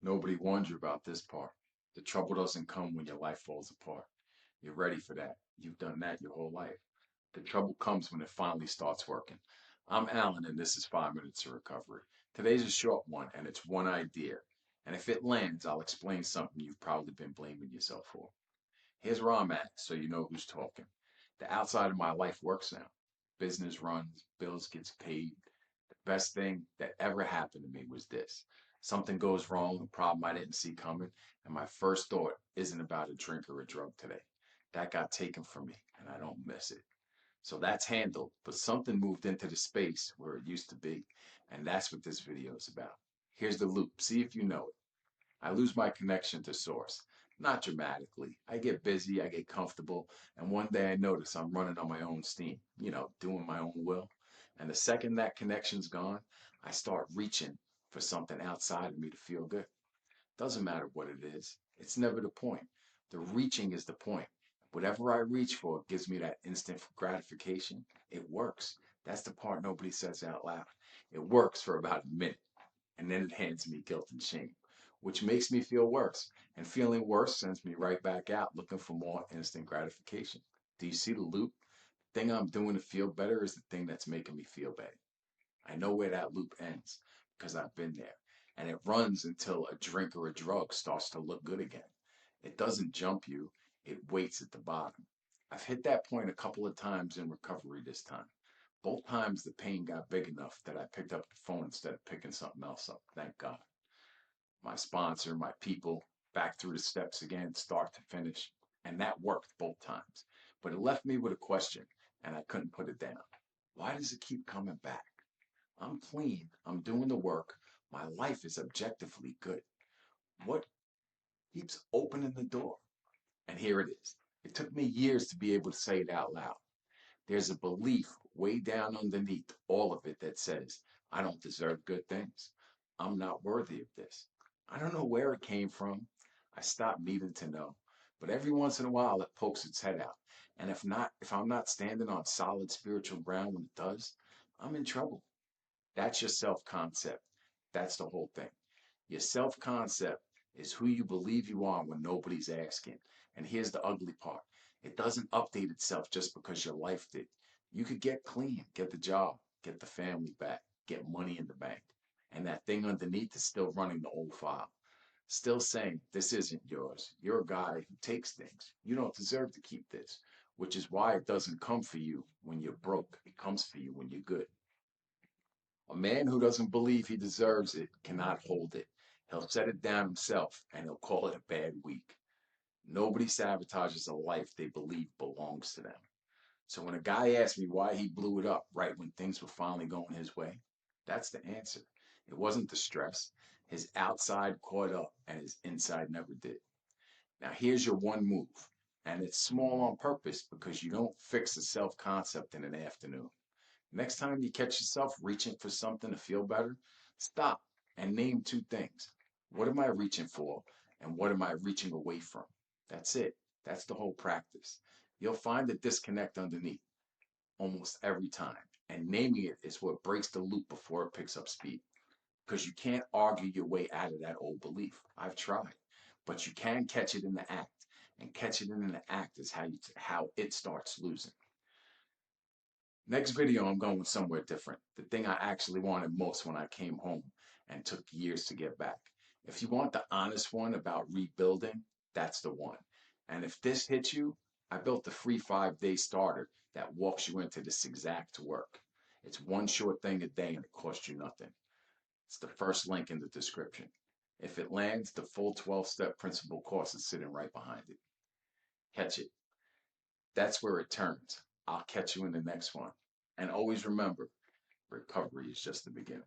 Nobody warned you about this part. The trouble doesn't come when your life falls apart. You're ready for that. You've done that your whole life. The trouble comes when it finally starts working. I'm Alan, and this is 5 Minutes of Recovery. Today's a short one, and it's one idea. And if it lands, I'll explain something you've probably been blaming yourself for. Here's where I'm at, so you know who's talking. The outside of my life works now. Business runs, bills gets paid. The best thing that ever happened to me was this. Something goes wrong, a problem I didn't see coming, and my first thought isn't about a drink or a drug today. That got taken from me, and I don't miss it. So that's handled, but something moved into the space where it used to be, and that's what this video is about. Here's the loop. See if you know it. I lose my connection to source. Not dramatically. I get busy, I get comfortable, and one day I notice I'm running on my own steam, doing my own will. And the second that connection's gone, I start reaching for something outside of me to feel good. Doesn't matter what it is, it's never the point. The reaching is the point. Whatever I reach for gives me that instant gratification. It works. That's the part nobody says out loud. It works for about a minute, and then it hands me guilt and shame, which makes me feel worse. And feeling worse sends me right back out looking for more instant gratification. Do you see the loop? The thing I'm doing to feel better is the thing that's making me feel bad. I know where that loop ends because I've been there. And it runs until a drink or a drug starts to look good again. It doesn't jump you, it waits at the bottom. I've hit that point a couple of times in recovery this time. Both times the pain got big enough that I picked up the phone instead of picking something else up. Thank God. My sponsor, my people, back through the steps again, start to finish. And that worked both times. But it left me with a question, and I couldn't put it down. Why does it keep coming back? I'm clean. I'm doing the work. My life is objectively good. What keeps opening the door? And here it is. It took me years to be able to say it out loud. There's a belief way down underneath all of it that says, I don't deserve good things. I'm not worthy of this. I don't know where it came from. I stopped needing to know. But every once in a while it pokes its head out. And if I'm not standing on solid spiritual ground when it does, I'm in trouble. That's your self concept. That's the whole thing. Your self concept is who you believe you are when nobody's asking. And here's the ugly part, it doesn't update itself just because your life did. You could get clean, get the job, get the family back, get money in the bank. And that thing underneath is still running the old file, still saying, this isn't yours. You're a guy who takes things. You don't deserve to keep this, which is why it doesn't come for you when you're broke. It comes for you when you're good. A man who doesn't believe he deserves it cannot hold it. He'll set it down himself and he'll call it a bad week. Nobody sabotages a life they believe belongs to them. So when a guy asks me why he blew it up right when things were finally going his way, that's the answer. It wasn't the stress. His outside caught up and his inside never did. Now here's your one move. And it's small on purpose because you don't fix the self concept in an afternoon. Next time you catch yourself reaching for something to feel better, stop and name two things. What am I reaching for? And what am I reaching away from? That's it. That's the whole practice. You'll find the disconnect underneath almost every time. And naming it is what breaks the loop before it picks up speed. Because you can't argue your way out of that old belief. I've tried. But you can catch it in the act. And catch it in the act is how it starts losing. Next video, I'm going somewhere different. The thing I actually wanted most when I came home and took years to get back. If you want the honest one about rebuilding, that's the one. And if this hits you, I built the free 5-day starter that walks you into this exact work. It's one short thing a day and it costs you nothing. It's the first link in the description. If it lands, the full 12-step principle course is sitting right behind it. Catch it. That's where it turns. I'll catch you in the next one. And always remember, recovery is just the beginning.